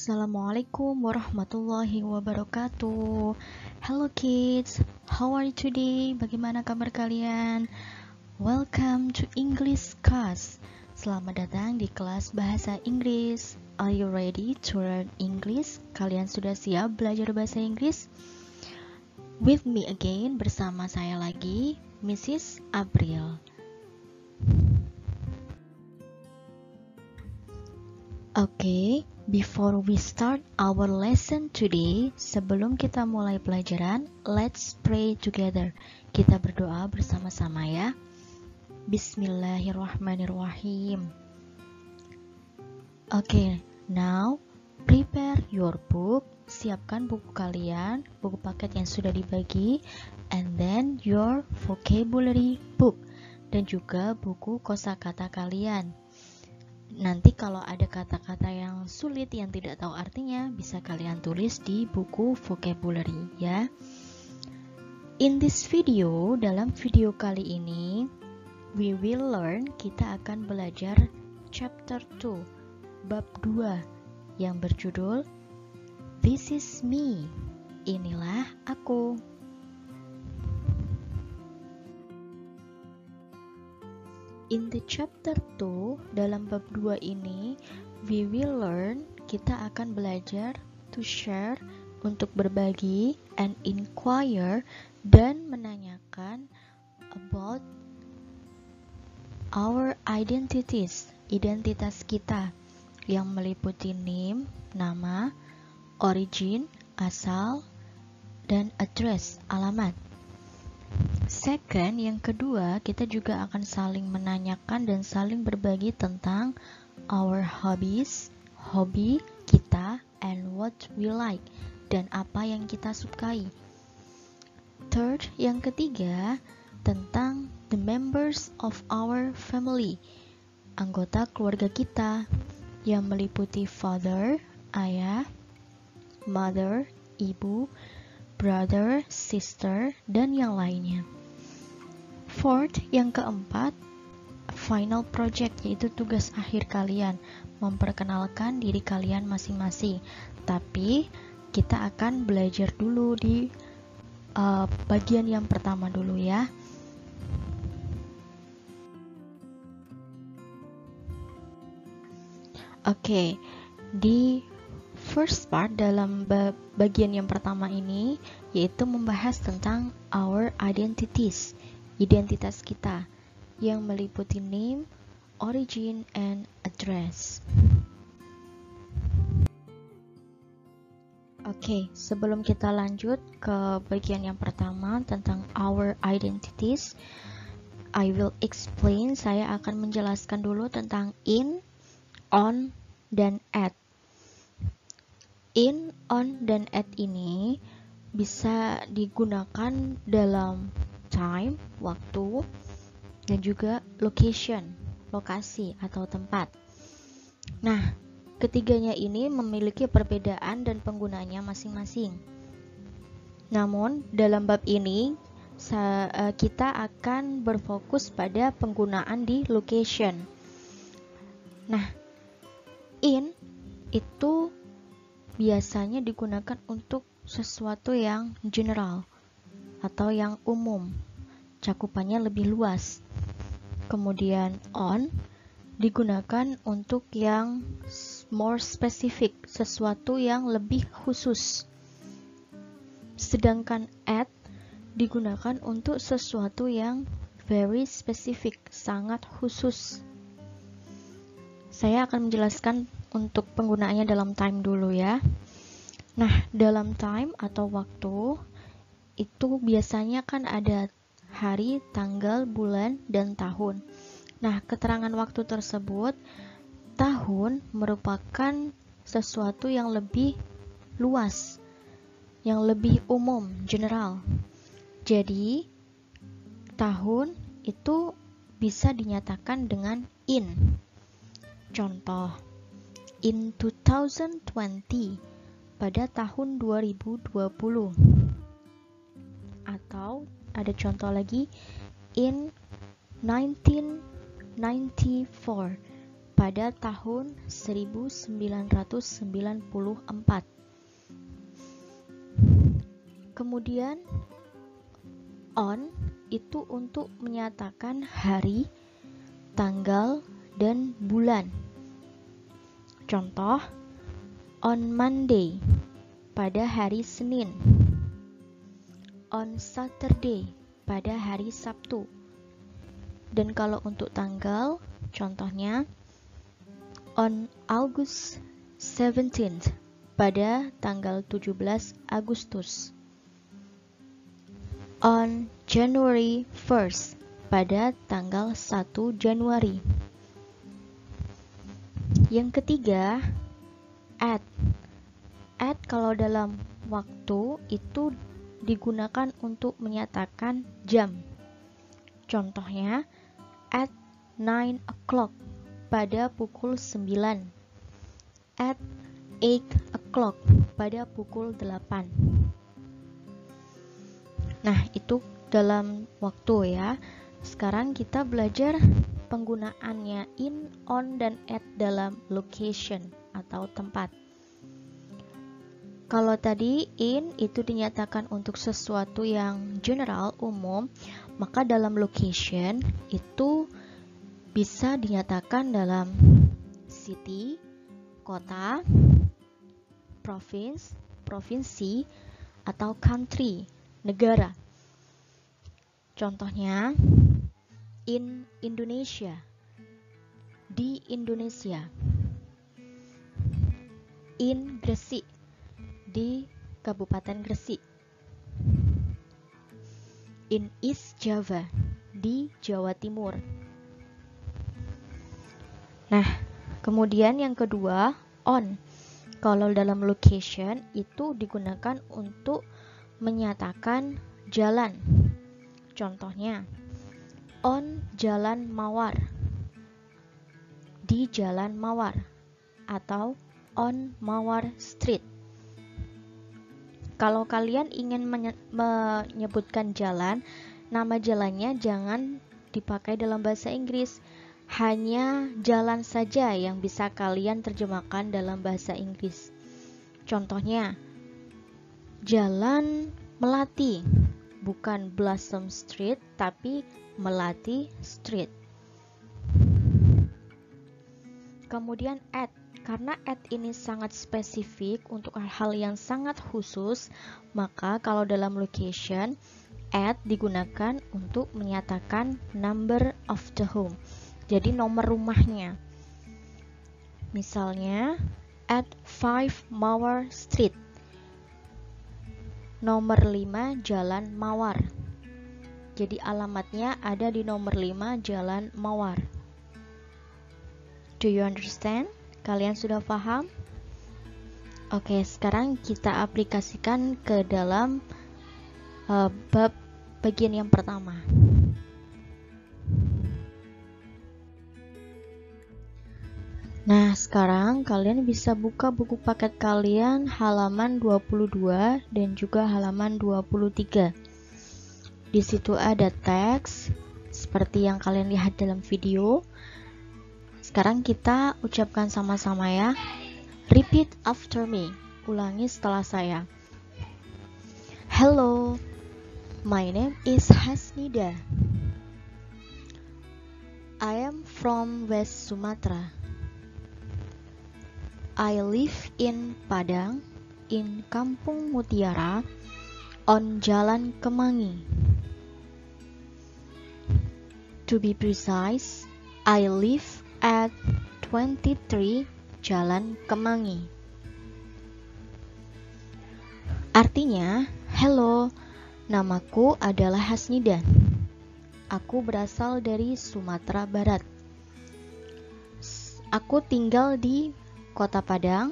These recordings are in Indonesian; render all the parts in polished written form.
Assalamualaikum warahmatullahi wabarakatuh. Hello kids, how are you today? Bagaimana kabar kalian? Welcome to English class. Selamat datang di kelas bahasa Inggris. Are you ready to learn English? Kalian sudah siap belajar bahasa Inggris? With me again, bersama saya lagi, Mrs. April. Okay, before we start our lesson today, sebelum kita mulai pelajaran, let's pray together. Kita berdoa bersama-sama ya. Bismillahirrahmanirrahim. Okay, now prepare your book. Siapkan buku kalian, buku paket yang sudah dibagi, and then your vocabulary book, dan juga buku kosakata kalian. Nanti kalau ada kata-kata yang sulit yang tidak tahu artinya, bisa kalian tulis di buku vocabulary ya. In this video, dalam video kali ini, we will learn, kita akan belajar chapter 2, bab 2 yang berjudul This is me, inilah aku. In the chapter 2, dalam bab 2 ini, we will learn, kita akan belajar to share, untuk berbagi, and inquire, dan menanyakan about our identities, identitas kita, yang meliputi name, nama, origin, asal, dan address, alamat. Second, yang kedua, kita juga akan saling menanyakan dan saling berbagi tentang our hobbies, hobi kita, and what we like, dan apa yang kita sukai. Third, yang ketiga, tentang the members of our family, anggota keluarga kita, yang meliputi father, ayah, mother, ibu, brother, sister, dan yang lainnya. Fourth, yang keempat, final project, yaitu tugas akhir kalian, memperkenalkan diri kalian masing-masing. Tapi kita akan belajar dulu di bagian yang pertama dulu ya. Oke, di first part dalam bagian yang pertama ini, yaitu membahas tentang our identities, identitas kita, yang meliputi name, origin, and address. Oke, sebelum kita lanjut ke bagian yang pertama tentang our identities, I will explain, saya akan menjelaskan dulu tentang in, on, dan at. In, on, dan at ini bisa digunakan dalam time, waktu, dan juga location, lokasi atau tempat. Nah, ketiganya ini memiliki perbedaan dan penggunaannya masing-masing. Namun, dalam bab ini, kita akan berfokus pada penggunaan di location. Nah, in itu biasanya digunakan untuk sesuatu yang general atau yang umum, cakupannya lebih luas. Kemudian on digunakan untuk yang more specific, sesuatu yang lebih khusus. Sedangkan at digunakan untuk sesuatu yang very specific, sangat khusus. Saya akan menjelaskan untuk penggunaannya dalam time dulu ya. Nah, dalam time atau waktu itu biasanya kan ada hari, tanggal, bulan, dan tahun. Nah, keterangan waktu tersebut, tahun merupakan sesuatu yang lebih luas, yang lebih umum, general. Jadi, tahun itu bisa dinyatakan dengan in. Contoh, in 2020, pada tahun 2020. Atau ada contoh lagi, in 1994, pada tahun 1994. Kemudian on itu untuk menyatakan hari, tanggal, dan bulan. Contoh, on Monday pada hari Senin, on Saturday pada hari Sabtu. Dan kalau untuk tanggal, contohnya on August 17th pada tanggal 17 Agustus. On January 1st pada tanggal 1 Januari. Yang ketiga, at. At kalau dalam waktu itu digunakan untuk menyatakan jam. Contohnya, at 9 o'clock pada pukul 9. At 8 o'clock pada pukul 8. Nah, itu dalam waktu ya. Sekarang kita belajar penggunaannya in, on, dan at dalam location atau tempat. Kalau tadi in itu dinyatakan untuk sesuatu yang general, umum, maka dalam location itu bisa dinyatakan dalam city, kota, provinsi, atau country, negara. Contohnya, in Indonesia, di Indonesia. In Gresik, di Kabupaten Gresik. In East Java, di Jawa Timur. Nah, kemudian yang kedua, on. Kalau dalam location itu digunakan untuk menyatakan jalan. Contohnya, on Jalan Mawar, di Jalan Mawar, atau on Mawar Street. Kalau kalian ingin menyebutkan jalan, nama jalannya jangan dipakai dalam bahasa Inggris. Hanya jalan saja yang bisa kalian terjemahkan dalam bahasa Inggris. Contohnya, Jalan Melati, bukan Blossom Street, tapi Melati Street. Kemudian at, karena at ini sangat spesifik untuk hal-hal yang sangat khusus, maka kalau dalam location, at digunakan untuk menyatakan number of the home. Jadi nomor rumahnya. Misalnya, at 5 Mawar Street. Nomor 5 Jalan Mawar. Jadi alamatnya ada di nomor 5 Jalan Mawar. Do you understand? Kalian sudah paham? Oke, sekarang kita aplikasikan ke dalam bab bagian yang pertama. Nah, sekarang kalian bisa buka buku paket kalian halaman 22 dan juga halaman 23. Di situ ada teks seperti yang kalian lihat dalam video. Sekarang kita ucapkan sama-sama ya. Repeat after me. Ulangi setelah saya. Hello, my name is Hasnida. I am from West Sumatra. I live in Padang, in Kampung Mutiara, on Jalan Kemangi. To be precise, I live at 23 Jalan Kemangi. Artinya, hello, namaku adalah Hasnida. Aku berasal dari Sumatera Barat. Aku tinggal di Kota Padang,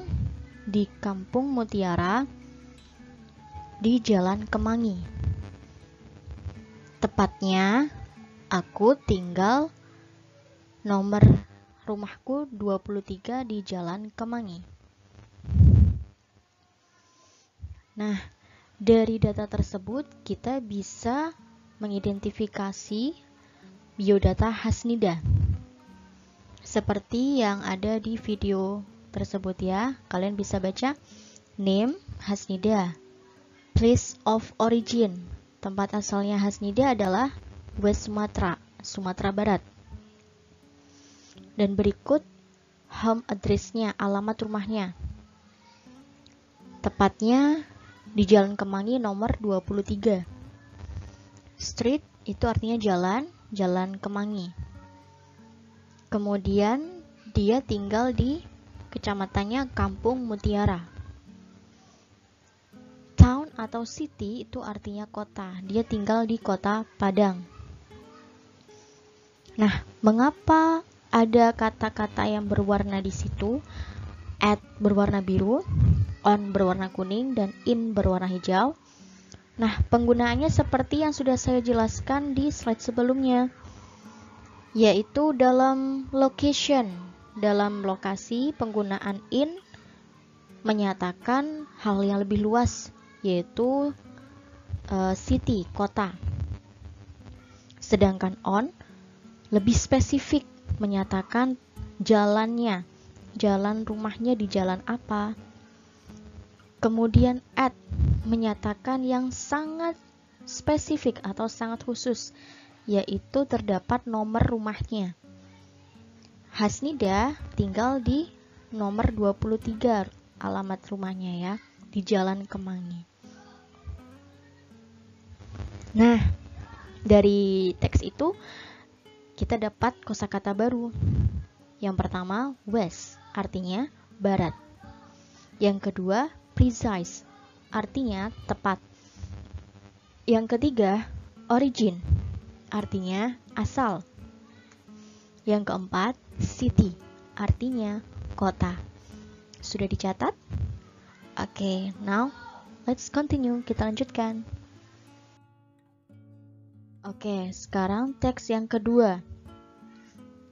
di Kampung Mutiara, di Jalan Kemangi. Tepatnya, aku tinggal nomor rumahku 23 di Jalan Kemangi. Nah, dari data tersebut kita bisa mengidentifikasi biodata Hasnida. Seperti yang ada di video tersebut ya. Kalian bisa baca name Hasnida, place of origin. Tempat asalnya Hasnida adalah West Sumatra, Sumatera Barat. Dan berikut home address-nya, alamat rumahnya. Tepatnya di Jalan Kemangi nomor 23. Street itu artinya jalan, Jalan Kemangi. Kemudian dia tinggal di kecamatannya Kampung Mutiara. Town atau city itu artinya kota. Dia tinggal di Kota Padang. Nah, mengapa ada kata-kata yang berwarna di situ? At berwarna biru, on berwarna kuning, dan in berwarna hijau. Nah, penggunaannya seperti yang sudah saya jelaskan di slide sebelumnya, yaitu dalam location. Dalam lokasi, penggunaan in menyatakan hal yang lebih luas, yaitu city, kota. Sedangkan on lebih spesifik, menyatakan jalannya, jalan rumahnya di jalan apa. Kemudian at menyatakan yang sangat spesifik atau sangat khusus, yaitu terdapat nomor rumahnya. Hasnida tinggal di nomor 23 alamat rumahnya ya, di Jalan Kemangi. Nah, dari teks itu kita dapat kosakata baru. Yang pertama, west, artinya barat. Yang kedua, precise, artinya tepat. Yang ketiga, origin, artinya asal. Yang keempat, city, artinya kota. Sudah dicatat? Oke, now let's continue. Kita lanjutkan. Oke, sekarang teks yang kedua.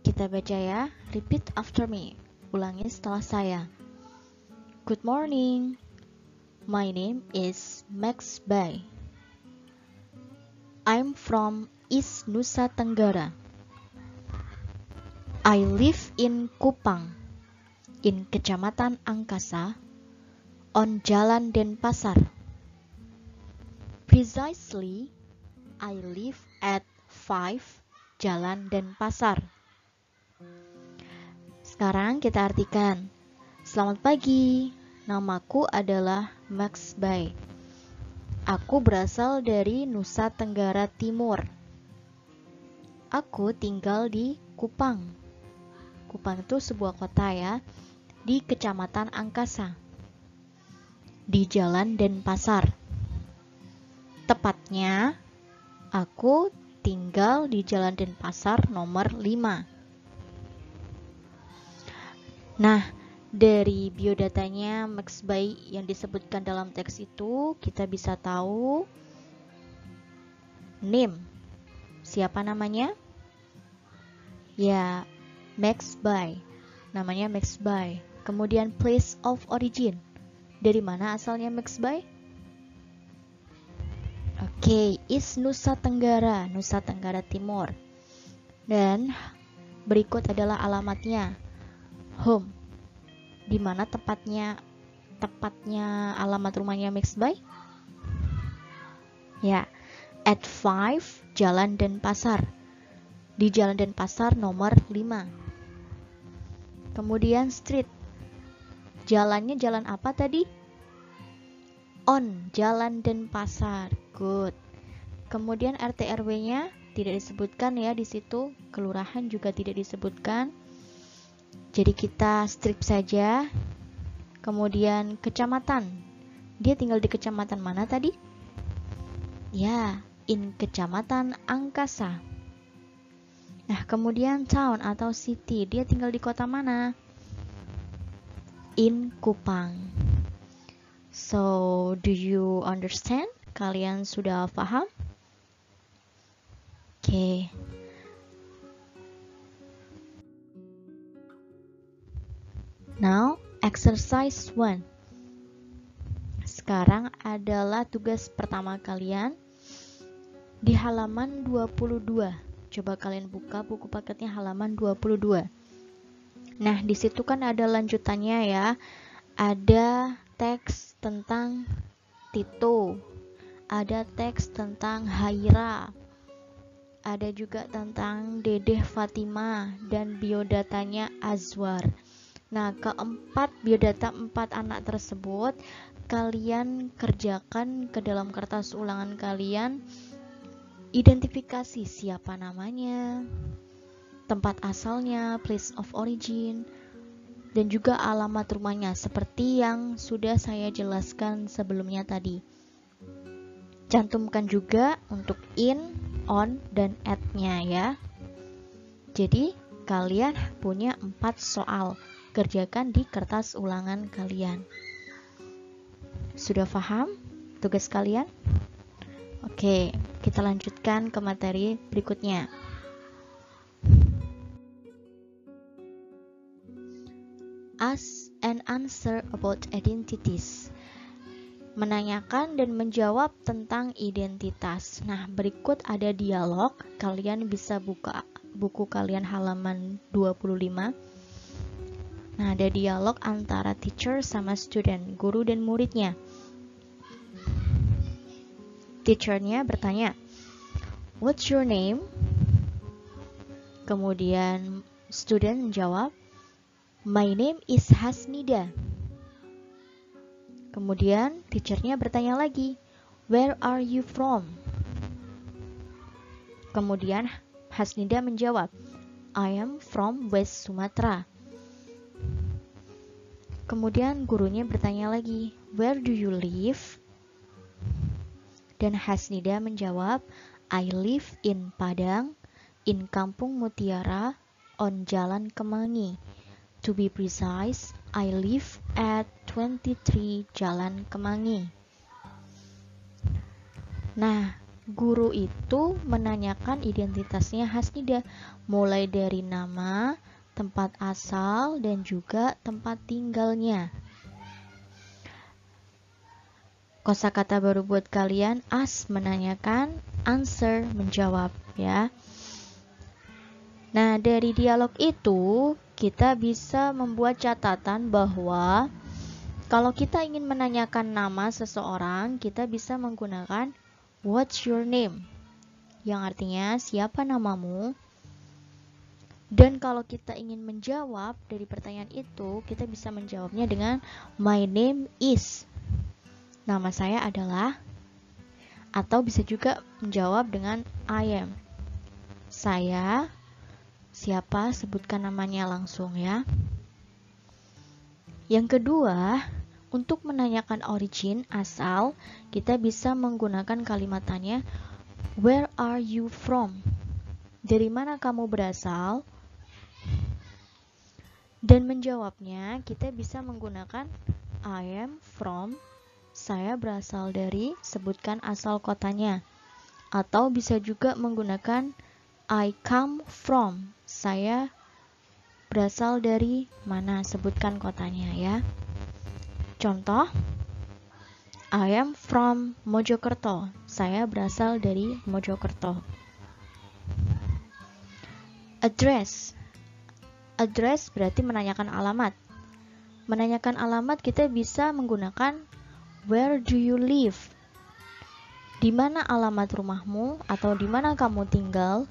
Kita baca ya. Repeat after me. Ulangi setelah saya. Good morning. My name is Max Bay. I'm from East Nusa Tenggara. I live in Kupang, in Kecamatan Angkasa, on Jalan Denpasar. Precisely, I live at 5 Jalan Denpasar. Sekarang kita artikan. Selamat pagi, namaku adalah Max Bay. Aku berasal dari Nusa Tenggara Timur. Aku tinggal di Kupang. Kupang itu sebuah kota ya, di Kecamatan Angkasa, di Jalan Denpasar. Tepatnya, aku tinggal di Jalan Denpasar nomor 5. Nah, dari biodatanya Max Bay yang disebutkan dalam teks itu, kita bisa tahu name. Siapa namanya? Ya, Max Bay. Namanya Max Bay. Kemudian place of origin. Dari mana asalnya Max Bay? Oke, East Nusa Tenggara, Nusa Tenggara Timur. Dan berikut adalah alamatnya. Home. Di mana tepatnya alamat rumahnya Max Bay? Ya, at 5 Jalan Denpasar. Di Jalan Denpasar nomor 5. Kemudian street. Jalannya jalan apa tadi? On, Jalan Denpasar. Good. Kemudian RT RW-nya tidak disebutkan ya di situ. Kelurahan juga tidak disebutkan. Jadi kita strip saja. Kemudian kecamatan. Dia tinggal di kecamatan mana tadi? Ya, in Kecamatan Angkasa. Nah, kemudian town atau city, dia tinggal di kota mana? In Kupang. So, do you understand? Kalian sudah paham? Oke. Now, exercise 1. Sekarang adalah tugas pertama kalian di halaman 22. Coba kalian buka buku paketnya halaman 22. Nah, di situ kan ada lanjutannya ya. Ada teks tentang Tito, ada teks tentang Haira, ada juga tentang Dedeh Fatima dan biodatanya Azwar. Nah, keempat biodata 4 anak tersebut kalian kerjakan ke dalam kertas ulangan kalian. Identifikasi siapa namanya, tempat asalnya, place of origin, dan juga alamat rumahnya seperti yang sudah saya jelaskan sebelumnya tadi. Cantumkan juga untuk in, on, dan at-nya ya. Jadi kalian punya 4 soal, kerjakan di kertas ulangan kalian. Sudah paham tugas kalian? Oke, kita lanjutkan ke materi berikutnya. Ask and answer about identities. Menanyakan dan menjawab tentang identitas. Nah, berikut ada dialog. Kalian bisa buka buku kalian halaman 25. Nah, ada dialog antara teacher sama student, guru dan muridnya. Teachernya bertanya, "What's your name?" Kemudian student menjawab, "My name is Hasnida." Kemudian teachernya bertanya lagi, "Where are you from?" Kemudian Hasnida menjawab, "I am from West Sumatra." Kemudian gurunya bertanya lagi, "Where do you live?" Dan Hasnida menjawab, "I live in Padang, in Kampung Mutiara, on Jalan Kemangi. To be precise, I live at 23 Jalan Kemangi." Nah, guru itu menanyakan identitasnya Hasnida, mulai dari nama, tempat asal, dan juga tempat tinggalnya. Kosakata baru buat kalian, ask menanyakan, answer menjawab ya. Nah, dari dialog itu kita bisa membuat catatan bahwa kalau kita ingin menanyakan nama seseorang, kita bisa menggunakan what's your name, yang artinya siapa namamu. Dan kalau kita ingin menjawab dari pertanyaan itu, kita bisa menjawabnya dengan my name is, nama saya adalah, atau bisa juga menjawab dengan I am, saya. Siapa, sebutkan namanya langsung ya. Yang kedua, untuk menanyakan origin, asal, kita bisa menggunakan kalimatannya where are you from? Dari mana kamu berasal? Dan menjawabnya, kita bisa menggunakan I am from, saya berasal dari, sebutkan asal kotanya. Atau bisa juga menggunakan I come from, saya berasal dari mana, sebutkan kotanya ya. Contoh, I am from Mojokerto, saya berasal dari Mojokerto. Address, address berarti menanyakan alamat. Menanyakan alamat kita bisa menggunakan where do you live, di mana alamat rumahmu atau di mana kamu tinggal.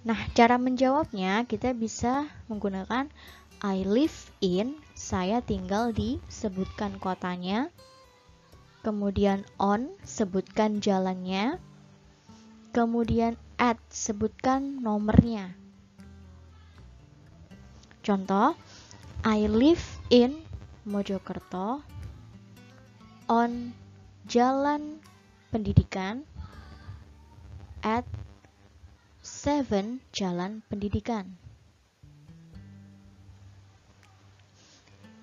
Nah, cara menjawabnya kita bisa menggunakan I live in, saya tinggal di, sebutkan kotanya. Kemudian on, sebutkan jalannya. Kemudian at, sebutkan nomornya. Contoh, I live in Mojokerto, on Jalan Pendidikan, at 7 Jalan Pendidikan.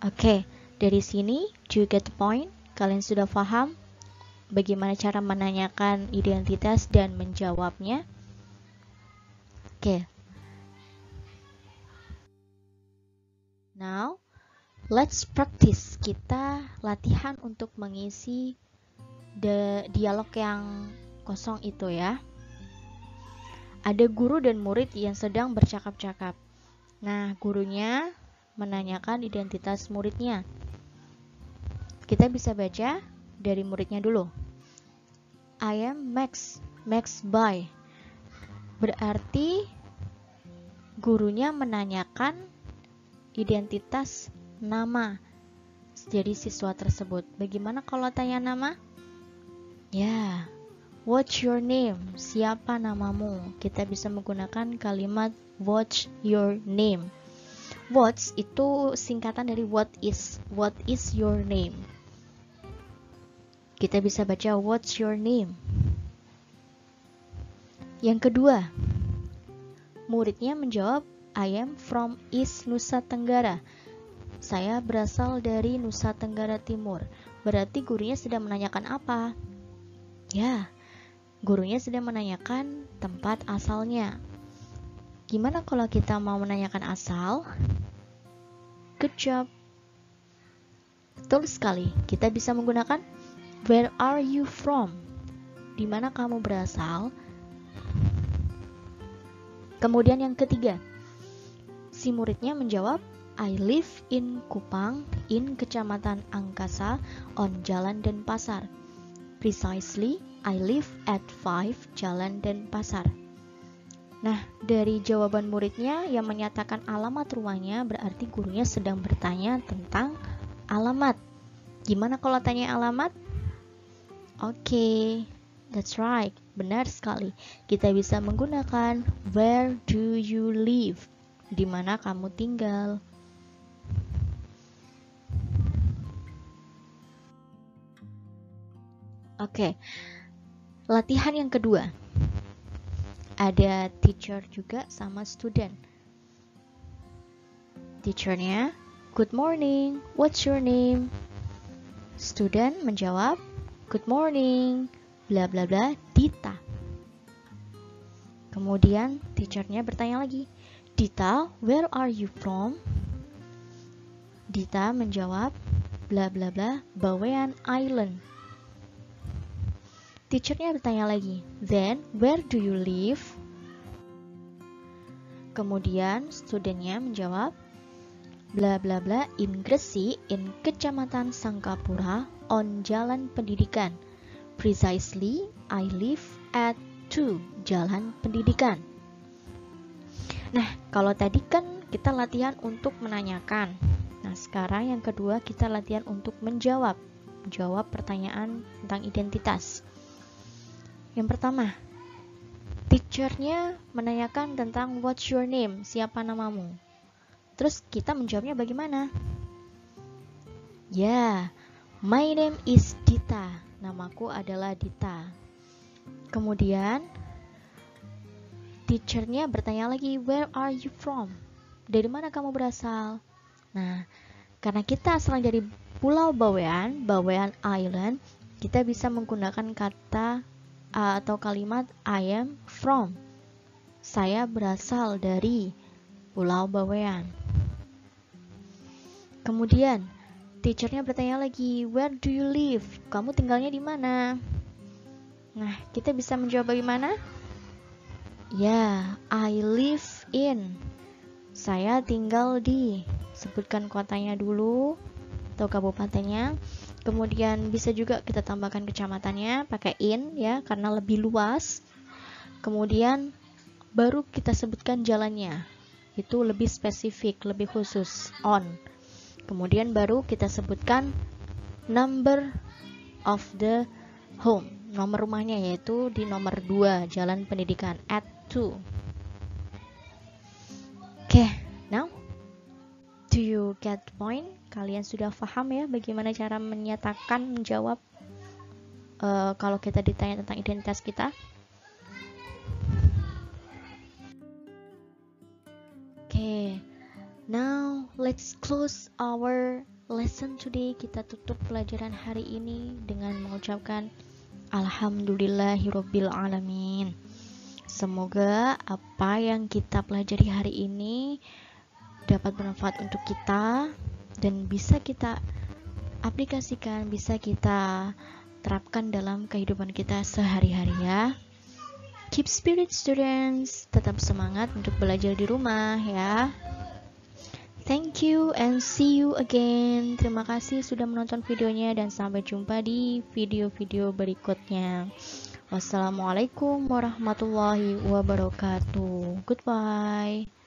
Oke, dari sini, do you get the point? Kalian sudah paham bagaimana cara menanyakan identitas dan menjawabnya? Oke. Now, let's practice. Kita latihan untuk mengisi dialog yang kosong itu ya. Ada guru dan murid yang sedang bercakap-cakap. Nah, gurunya menanyakan identitas muridnya. Kita bisa baca dari muridnya dulu. I am Max, Max by. Berarti gurunya menanyakan identitas nama jadi siswa tersebut. Bagaimana kalau tanya nama? Ya, what's your name? Siapa namamu? Kita bisa menggunakan kalimat what's your name. What's itu singkatan dari what is. What is your name? Kita bisa baca what's your name. Yang kedua, muridnya menjawab, I am from East Nusa Tenggara. Saya berasal dari Nusa Tenggara Timur. Berarti gurunya sedang menanyakan apa? Ya, gurunya sedang menanyakan tempat asalnya. Gimana kalau kita mau menanyakan asal? Good job. Betul sekali. Kita bisa menggunakan where are you from? Di mana kamu berasal? Kemudian yang ketiga, si muridnya menjawab, I live in Kupang, in Kecamatan Angkasa, on Jalan Denpasar. Precisely, I live at 5 Jalan Denpasar. Nah, dari jawaban muridnya yang menyatakan alamat rumahnya, berarti gurunya sedang bertanya tentang alamat. Gimana kalau tanya alamat? Oke, that's right, benar sekali. Kita bisa menggunakan where do you live? Di mana kamu tinggal? Oke, latihan yang kedua. Ada teacher juga sama student. Teachernya, good morning, what's your name? Student menjawab, good morning, bla bla bla, Dita. Kemudian teachernya bertanya lagi, Dita, where are you from? Dita menjawab, bla bla bla, Bawean Island. Teachernya bertanya lagi, then where do you live? Kemudian studentnya menjawab, bla bla bla, in Gresik, in Kecamatan Sangkapura, on Jalan Pendidikan. Precisely, I live at 2 Jalan Pendidikan. Nah, kalau tadi kan kita latihan untuk menanyakan. Nah, sekarang yang kedua kita latihan untuk menjawab. Jawab pertanyaan tentang identitas. Yang pertama, teachernya menanyakan tentang what's your name, siapa namamu. Terus kita menjawabnya bagaimana? Ya, my name is Dita. Namaku adalah Dita. Kemudian, teachernya bertanya lagi, where are you from? Dari mana kamu berasal? Nah, karena kita asal dari Pulau Bawean, Bawean Island, kita bisa menggunakan kata atau kalimat I am from. Saya berasal dari Pulau Bawean. Kemudian, teachernya bertanya lagi, where do you live? Kamu tinggalnya di mana? Nah, kita bisa menjawab bagaimana? Ya, I live in. Saya tinggal di. Sebutkan kotanya dulu atau kabupatennya. Kemudian bisa juga kita tambahkan kecamatannya pakai in ya, karena lebih luas. Kemudian baru kita sebutkan jalannya. Itu lebih spesifik, lebih khusus, on. Kemudian baru kita sebutkan number of the home, nomor rumahnya, yaitu di nomor 2 Jalan Pendidikan, at 2. Oke, now do you get the point? Kalian sudah paham ya bagaimana cara menyatakan, menjawab kalau kita ditanya tentang identitas kita? Oke, now let's close our lesson today. Kita tutup pelajaran hari ini dengan mengucapkan Alhamdulillahirabbil alamin. Semoga apa yang kita pelajari hari ini dapat bermanfaat untuk kita dan bisa kita aplikasikan, bisa kita terapkan dalam kehidupan kita sehari-hari ya. Keep spirit students, tetap semangat untuk belajar di rumah ya. Thank you and see you again. Terima kasih sudah menonton videonya dan sampai jumpa di video-video berikutnya. Wassalamualaikum warahmatullahi wabarakatuh. Goodbye.